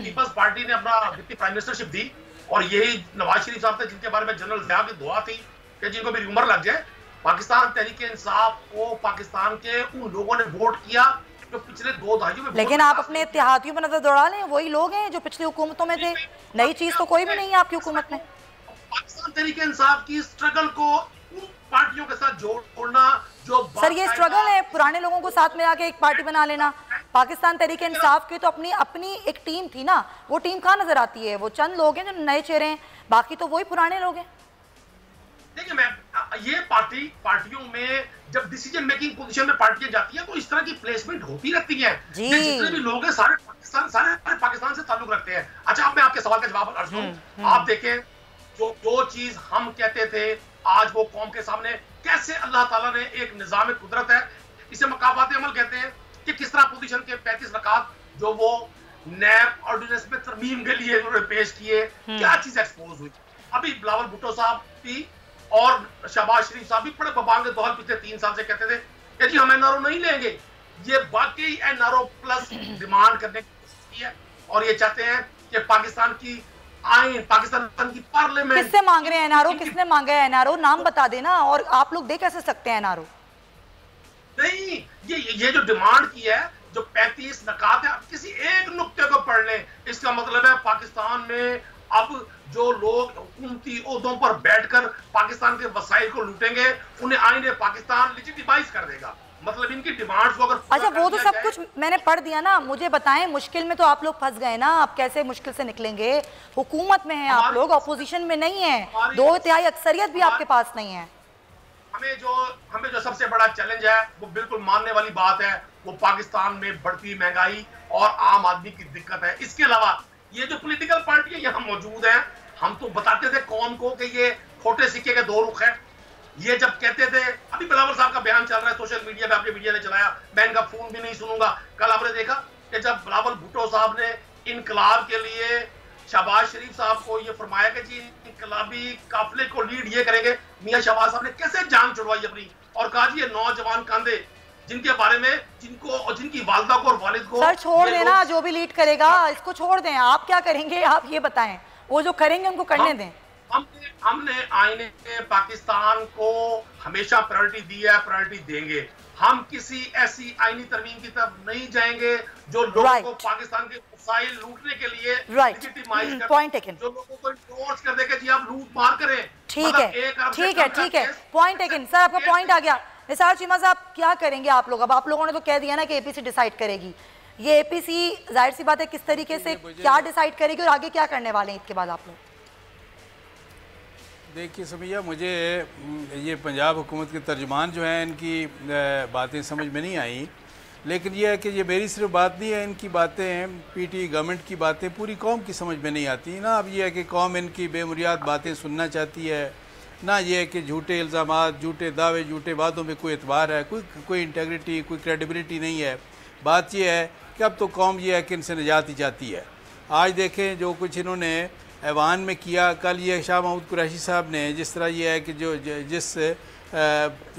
[SPEAKER 5] पीपल्स पार्टी ने अपना डिप्टी प्राइम मिनिस्टरशिप दी, और यही नवाज शरीफ साहब थे जिनके बारे में जनरल ज़िया की दुआ थी कि जिनको भी उम्र लग जाए। पाकिस्तान तहरीक इंसाफ को पाकिस्तान के उन लोगों ने वोट किया जो पिछले 2 दहाइयों में, लेकिन
[SPEAKER 2] आप अपने इत्तेहादियों पर नजर दौड़ा लें, वही लोग हैं जो पिछली हुकूमतों में थे। नई चीज तो कोई भी नहीं है आपकी हुकूमत में।
[SPEAKER 5] पाकिस्तान तहरीक इंसाफ की स्ट्रगल को उन पार्टियों के साथ जोड़ना, जो
[SPEAKER 2] सर ये स्ट्रगल है पुराने लोगों को साथ मिला के एक पार्टी बना लेना। पाकिस्तान तहरीक इंसाफ की तो अपनी एक टीम थी ना, वो टीम कहाँ नजर आती है? वो चंद लोग हैं जो नए चेहरे हैं, बाकी तो वही पुराने लोग हैं।
[SPEAKER 5] देखिए मैम, ये पार्टियों में जब डिसीजन मेकिंग पोजीशन में पार्टियां जाती हैं तो इस तरह की प्लेसमेंट होती रहती है। जितने भी लोग हैं सारे पाकिस्तान से ताल्लुक रखते हैं। अच्छा, अब मैं आपके सवाल का जवाब अर्ज करूं। आप देखें, जो चीज हम कहते थे आज वो कौम के सामने कैसे अल्लाह ताला ने एक निजाम कुदरत है, इसे मकाफात अमल कहते हैं, कि किस तरह अपोजिशन के 35 रकात जो वो नैब ऑर्डिनेंस में तरमीम के लिए उन्होंने पेश किए, क्या चीज एक्सपोज हुई। अभी बिलावल भुट्टो साहब भी और शहबाज शरीफ साहब भी बड़े बबांगे दौर पिछले 3 साल से कहते थे कि जी हम एनआरओ नहीं लेंगे। ये वाकई एनआरओ प्लस डिमांड करने की है और ये चाहते हैं कि पाकिस्तान की आईन, पाकिस्तान की पार्लियामेंट।
[SPEAKER 2] किससे मांग रहे हैं एनआरओ? किसने मांगा है एनआरओ? नाम बता देना और आप लोग दे कैसे सकते हैं एनआरओ?
[SPEAKER 5] नहीं, ये जो डिमांड की है, जो 35 नकात है, आप किसी एक नुक्ते को पढ़ लें, इसका मतलब है पाकिस्तान में अब जो लोग हुकूमती ओहदों पर बैठकर पाकिस्तान के वसाइल को लूटेंगे, उन्हें आईने पाकिस्तान लेजिटिमाइज कर देगा। मतलब इनकी डिमांड्स को अगर
[SPEAKER 2] अच्छा, वो तो सब कुछ मैंने पढ़ दिया ना, मुझे बताएं मुश्किल में तो आप लोग फंस गए ना, आप कैसे मुश्किल से निकलेंगे? हुकूमत में हैं आप लोग, ऑपोजिशन में नहीं है, 2/3 अक्सरियत भी आपके पास नहीं है।
[SPEAKER 5] हमें जो सबसे बड़ा चैलेंज है वो बिल्कुल मानने वाली बात है, वो पाकिस्तान में बढ़ती महंगाई और आम आदमी की दिक्कत है। इसके अलावा ये जो पॉलिटिकल पार्टियां यहाँ मौजूद हैं, हम तो बताते थे कौम को कि ये खोटे सिक्के के 2 रुख हैं। ये जब कहते थे, अभी बिलावल साहब का बयान चल रहा है सोशल मीडिया पे, आपने मीडिया ने चलाया, मैं इनका फोन भी नहीं सुनूंगा। कल आपने देखा कि जब बिलावल भुट्टो साहब ने इनकलाब के लिए शहबाज शरीफ साहब को ये फरमाया कि जी इनकलाबी काफिले को लीड ये करेंगे, मियां शहबाज साहब ने कैसे जान छुड़वाई अपनी और कहा जी ये नौजवान कांधे जिनके बारे में जिनकी वालिदा को और वालिद को।
[SPEAKER 2] सर छोड़ देना, जो भी लीड करेगा इसको छोड़ दें। आप क्या करेंगे आप ये बताएं, वो जो करेंगे उनको करने दें।
[SPEAKER 5] हमने आईने पाकिस्तान को हमेशा प्रायोरिटी दी है, प्रायोरिटी देंगे। हम किसी ऐसी आईनी तरमीम की तरफ नहीं जाएंगे जो लोगों को पाकिस्तान के वसाइल लूटने के लिए लेजिटिमाइज कर,
[SPEAKER 2] पॉइंट टेकन,
[SPEAKER 5] जो लोगों को इंडोर्स कर दे कि जी आप लूट मार करें।
[SPEAKER 2] ठीक है, ठीक है, पॉइंट टेकन। सर आपका पॉइंट आ गया। निसार चीमा साहब क्या करेंगे आप लोग? अब आप लोगों ने तो कह दिया ना कि एपीसी डिसाइड करेगी। ये एपीसी जाहिर सी बात है किस तरीके से क्या डिसाइड करेगी और आगे क्या करने वाले हैं इसके बाद आप लोग?
[SPEAKER 6] देखिए समिया, मुझे ये पंजाब हुकूमत के तर्जुमान जो हैं इनकी बातें समझ में नहीं आई, लेकिन ये है कि ये मेरी सिर्फ बात नहीं है, इनकी बातें हैं, पीटी गवर्नमेंट की बातें पूरी कौम की समझ में नहीं आती ना। अब ये है कि कौम इनकी बेबुनियाद बातें सुनना चाहती है ना, ये है कि झूठे इल्ज़ामात, झूठे दावे, झूठे वादों में कोई एतबार है, कोई इंटेग्रिटी, कोई क्रेडिबिलिटी नहीं है। बात ये है कि अब तो कौम ये है कि इनसे निजात ही चाहती है। आज देखें जो कुछ इन्होंने ऐवान में किया, कल ये शाह महमूद कुरैशी साहब ने जिस तरह ये है कि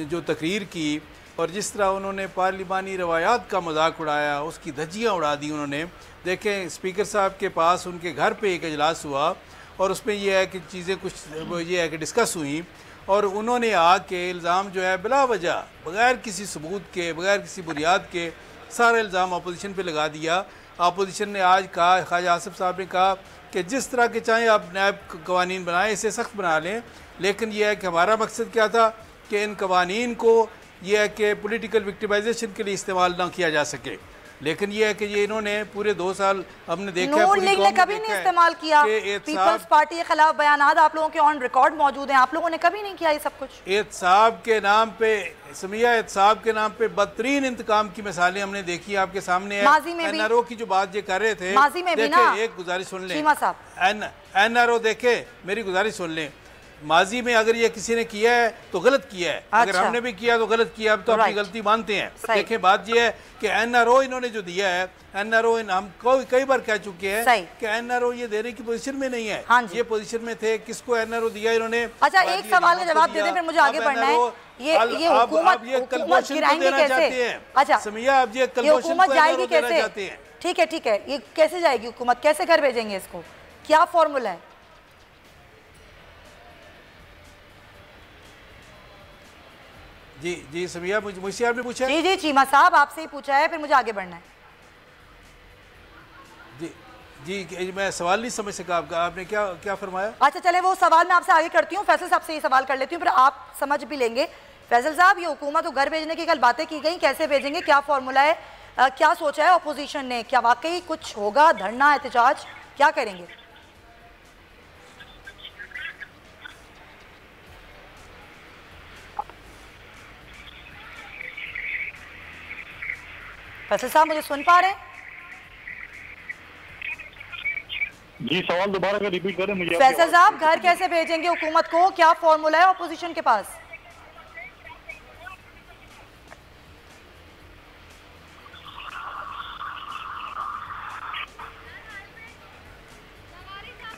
[SPEAKER 6] जो तकरीर की और जिस तरह उन्होंने पार्लिमानी रवायात का मजाक उड़ाया, उसकी धज्जियाँ उड़ा दी उन्होंने। देखें स्पीकर साहब के पास उनके घर पे एक इजलास हुआ और उसमें यह है कि चीज़ें कुछ ये है कि डिस्कस हुई और उन्होंने आके इल्ज़ाम जो है बिला वजह, बग़ैर किसी सबूत के, बग़ैर किसी बुनियाद के सारा इल्ज़ाम अपोजिशन पे लगा दिया। अपोजिशन ने आज कहा, ख्वाजा आसिफ साहब ने कहा कि जिस तरह के चाहें आप नैब कवानीन बनाएं, इसे सख्त बना लें, लेकिन यह है कि हमारा मकसद क्या था कि इन कवानीन को यह है कि पॉलिटिकल विक्टिमाइजेशन के लिए इस्तेमाल ना किया जा सके। लेकिन ये है कि ये इन्होंने पूरे 2 साल हमने देखा है,
[SPEAKER 2] नून लीग ने कभी नहीं इस्तेमाल किया, पीपल्स पार्टी के खिलाफ बयानात आप लोगों के ऑन रिकॉर्ड मौजूद हैं, आप लोगों ने कभी नहीं किया ये सब कुछ।
[SPEAKER 6] एहतसाब के नाम पे समिया, एहतसाब के नाम पे बदतरीन इंतकाम की मिसालें हमने देखी, आपके सामने है। एनआरओ की जो बात ये कर रहे थे,
[SPEAKER 2] माजी में भी ना,
[SPEAKER 6] एक गुजारिश सुन लें
[SPEAKER 2] एनआरओ,
[SPEAKER 6] देखे मेरी गुजारिश सुन लें, माजी में अगर ये किसी ने किया है तो गलत किया है, अगर हमने भी किया तो गलत किया, अब तो अपनी गलती मानते हैं। देखें बात ये है कि एनआरओ इन्होंने जो दिया है, एनआरओ हम कई बार कह चुके हैं कि एनआरओ ये देने की पोजीशन में नहीं है। ये पोजीशन में थे, किसको एनआरओ दिया इन्होंने?
[SPEAKER 2] अच्छा एक सवाल का जवाब दे दें फिर मुझे आगे बढ़ना है। ये हुकूमत गिराएंगे कैसे? अच्छा
[SPEAKER 6] समिया, अब ये
[SPEAKER 2] हुकूमत जाएगी कैसे? ठीक है, ये कैसे जाएगी हुकूमत, कैसे घर भेजेंगे इसको, क्या फॉर्मूला है?
[SPEAKER 6] जी समिया, मुझसे आपने पूछा?
[SPEAKER 2] जी चीमा साहब आपसे ही पूछा है, फिर मुझे आगे बढ़ना है।
[SPEAKER 6] जी मैं सवाल नहीं समझ सका आपका, आपने क्या फरमाया?
[SPEAKER 2] अच्छा चले वो सवाल मैं आपसे आगे करती हूँ, फैसल साहब से ये सवाल कर लेती हूँ, फिर आप समझ भी लेंगे। फैसल साहब, ये हुकूमत को घर भेजने की कल बातें की गई, कैसे भेजेंगे, क्या फॉर्मूला है, क्या सोचा है अपोजिशन ने, क्या वाकई कुछ होगा, धरना, एहतजाज, क्या करेंगे? फैसल साहब मुझे सुन पा रहे हैं?
[SPEAKER 7] जी सवाल दोबारा का रिपीट करें मुझे।
[SPEAKER 2] फैसल साहब, घर कैसे भेजेंगे हुकूमत को, क्या फॉर्मूला है ऑपोजिशन के पास?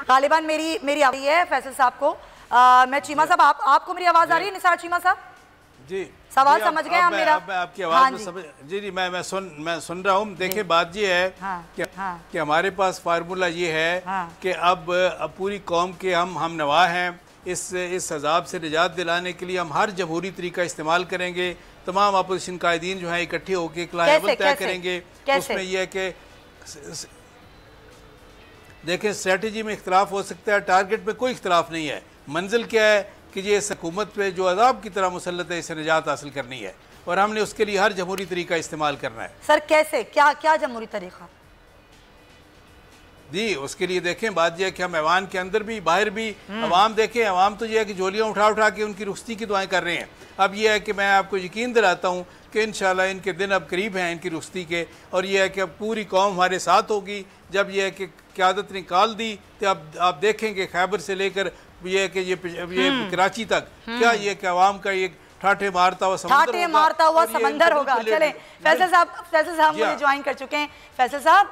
[SPEAKER 2] गालिबान मेरी आ रही है फैसल साहब को। मैं चीमा साहब आपको मेरी आवाज आ रही है? निसार चीमा साहब
[SPEAKER 6] जी,
[SPEAKER 2] सवाल समझ गए आप मेरा?
[SPEAKER 6] आपकी आवाज में समझ जी मैं सुन रहा हूँ। देखिए बात ये है कि हमारे पास फार्मूला ये है कि अब पूरी कौम के हम नवा हैं। इस अजाब से निजात दिलाने के लिए हम हर जमहूरी तरीका इस्तेमाल करेंगे। तमाम अपोजिशन कायदीन जो है इकट्ठे होकर एक लाइनअप तय करेंगे। उसमें यह है कि देखें, स्ट्रेटजी में इख्तलाफ हो सकता है, टारगेट में कोई इख्तलाफ नहीं है। मंजिल क्या है कि ये इस हुकूमत पे जो अजाब की तरह मुसल्लत है, इससे निजात हासिल करनी है और हमने उसके लिए हर जमहूरी तरीका इस्तेमाल करना है।
[SPEAKER 2] सर कैसे, क्या जमहूरी तरीका
[SPEAKER 6] जी? उसके लिए देखें, बात यह है कि हम ऐवान के अंदर भी बाहर भी अवाम देखें। अवाम तो यह है कि झोलियाँ उठा के उनकी रुखसती की दुआएं कर रहे हैं। अब यह है कि मैं आपको यकीन दिलाता हूँ कि इंशाल्लाह इनके दिन अब करीब हैं इनकी रुखसती के, और यह है कि अब पूरी कौम हमारे साथ होगी। जब यह है कि क़यादत निकाल दी तो अब आप देखेंगे खैबर से लेकर ये है कि ये कराची तक क्या ये कि अवाम का ये ठाठे मारता हुआ
[SPEAKER 2] समंदर होगा। चले फैसल साहब मुझे ज्वाइन कर चुके हैं। फैसल साहब,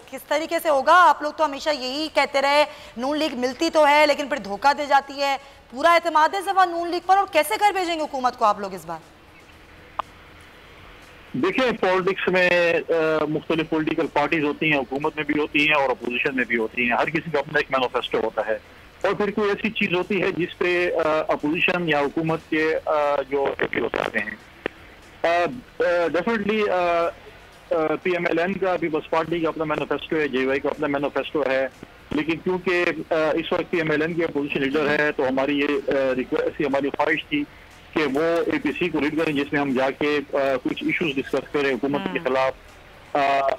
[SPEAKER 2] किस तरीके से होगा? आप लोग तो हमेशा यही कहते रहे नून लीग मिलती तो है लेकिन फिर धोखा दे जाती है। पूरा एतमाद है इस बार नून लीग पर, और कैसे कर भेजेंगे हुकूमत को आप लोग इस बार?
[SPEAKER 7] देखिए, पॉलिटिक्स में मुख्तलिफ पॉलिटिकल पार्टीज होती हैं, हुकूमत में भी होती हैं और अपोजिशन में भी होती हैं। हर किसी का अपना एक मैनिफेस्टो होता है और फिर कोई ऐसी चीज होती है जिसपे अपोजिशन या हुकूमत के जो होते आते हैं। डेफिनेटली PMLN का, पीपल्स पार्टी का अपना मैनिफेस्टो है, JY का अपना मैनिफेस्टो है, लेकिन क्योंकि इस वक्त PMLN के अपोजिशन लीडर है तो हमारी ये रिक्वेस्ट, हमारी ख्वाहिश थी कि वो APC को लीड करें, जिसमें हम जाके कुछ इश्यूज डिस्कस करें हुकूमत के खिलाफ,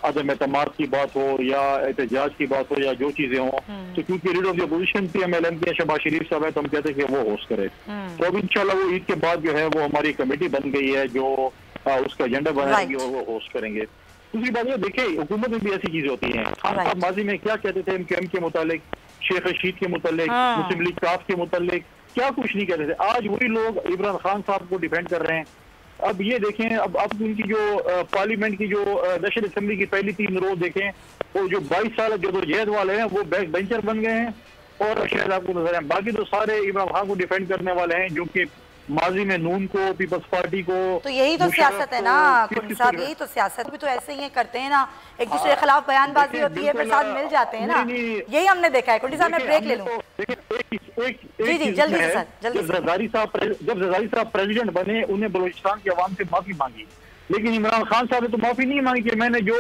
[SPEAKER 7] अदम एतमाद की बात हो या एहतजाज की बात हो या जो चीजें हों। तो क्योंकि leader of the opposition PMLN के शहबाज शरीफ साहब है तो हम कहते हैं कि वो होस्ट करे। तो अब इंशाल्लाह वो ईद के बाद जो है वो हमारी कमेटी बन गई है जो उसका एजेंडा बनाएगी और वो होस्ट करेंगे। दूसरी बात ये देखिए, हुकूमत में भी ऐसी चीजें होती हैं। खान साहब माजी में क्या कहते थे MKM के मुतालिक, शेख रशीद के मुतालिक, मुस्लिम लीग काफ के मुतालिक क्या कुछ नहीं कहते थे। आज वही लोग इमरान खान साहब को डिफेंड कर रहे हैं। अब ये देखें, अब उनकी जो पार्लियामेंट की जो नेशनल असेंबली की पहली 3 रोज देखें, वो जो 22 साल जदोजहद वाले हैं वो बैक बेंचर बन गए हैं और शायद आपको नजर आए। बाकी तो सारे इमरान खान को डिफेंड करने वाले हैं जो कि माजी में नून को, पीपल्स पार्टी को।
[SPEAKER 2] तो यही तो सियासत है ना कुंडी साहब, यही तो सियासत भी तो ऐसे ही करते हैं ना, एक दूसरे के खिलाफ बयानबाजी होती है फिर साथ मिल जाते हैं ना, यही हमने देखा है। कुंडी साहब मैं ब्रेक ले लूं। जी जल्दी से सर, जल्दी। जब जरदारी साहब प्रेसिडेंट बने उन्हें बलूचिस्तान की आवाम से माफी मांगी, लेकिन इमरान खान साहब ने तो माफी नहीं मांगी कि मैंने जो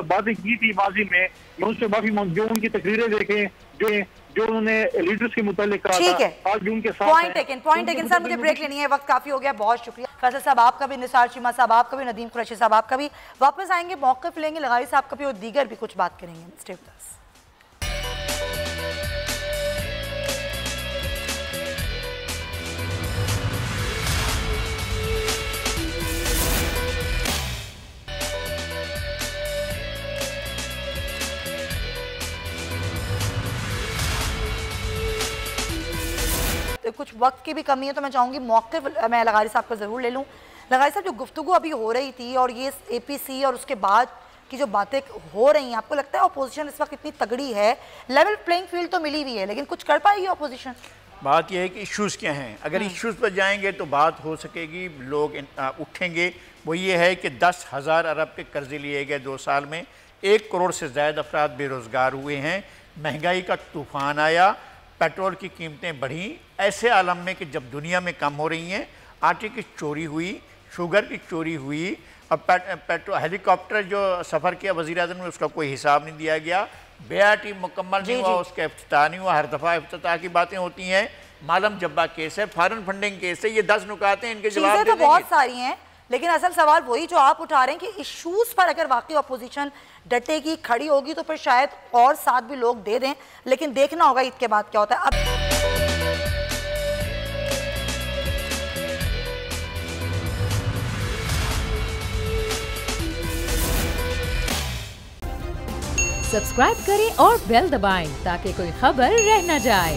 [SPEAKER 2] बातें की थी माजी में मैं उससे माफी मांगी। जो उनकी तकरीरें देखें, जो उन्होंने लीडर्स के मुतालिक कहा था, आज उनके साथ पॉइंट टेकन। सर मुझे ब्रेक लेनी है, वक्त काफी हो गया, बहुत शुक्रिया। फैसल साहब आपका भी, निसार चीमा साहब आपका भी, नदीम कुरैशी साहब आपका भी। वापस आएंगे, मौक़िफ़ लेंगे लगाई साहब का भी और दीगर भी कुछ बात करेंगे। स्टे विद अस। कुछ वक्त की भी कमी है तो मैं चाहूँगी मौक़िफ़ मैं लगारी साहब को ज़रूर ले लूँ। लगारी साहब, जो गुफ्तगू अभी हो रही थी और ये APC और उसके बाद की जो बातें हो रही हैं, आपको लगता है अपोजिशन इस वक्त इतनी तगड़ी है? लेवल प्लेइंग फील्ड तो मिली हुई है लेकिन कुछ कर पाएगी अपोजिशन?
[SPEAKER 4] बात यह है कि इश्यूज़ क्या हैं। अगर इश्यूज़ पर जाएंगे तो बात हो सकेगी, लोग उठेंगे। वो ये है कि 10,000 अरब के कर्जे लिए गए 2 साल में, 1 करोड़ से ज़्यादा अफराद बेरोज़गार हुए हैं, महंगाई का तूफ़ान आया, पेट्रोल की कीमतें बढ़ी। ऐसे आलम में कि जब दुनिया में कम हो रही हैं, आटे की चोरी हुई, शुगर की चोरी हुई, अब पेट्रोल हेलीकॉप्टर जो सफ़र किया वज़ीर-ए-आज़म ने उसका कोई हिसाब नहीं दिया गया, BRT मुकम्मल नहीं हुआ, उसका इफ्तिताह नहीं हुआ। हर दफ़ा इफ्तिताह की बातें होती हैं। मालम जब्बा केस है, फॉरेन फंडिंग केस है, ये 10 नुकात हैं, इनके जवाब
[SPEAKER 2] तो बहुत सारी हैं लेकिन असल सवाल वही जो आप उठा रहे हैं कि इश्यूज़ पर अगर वाकई अपोजिशन डटेगी, खड़ी होगी तो फिर शायद और साथ भी लोग दे दें, लेकिन देखना होगा ईद के बाद क्या होता है। अब
[SPEAKER 1] सब्सक्राइब करें और बेल दबाएं ताकि कोई खबर रह न जाए।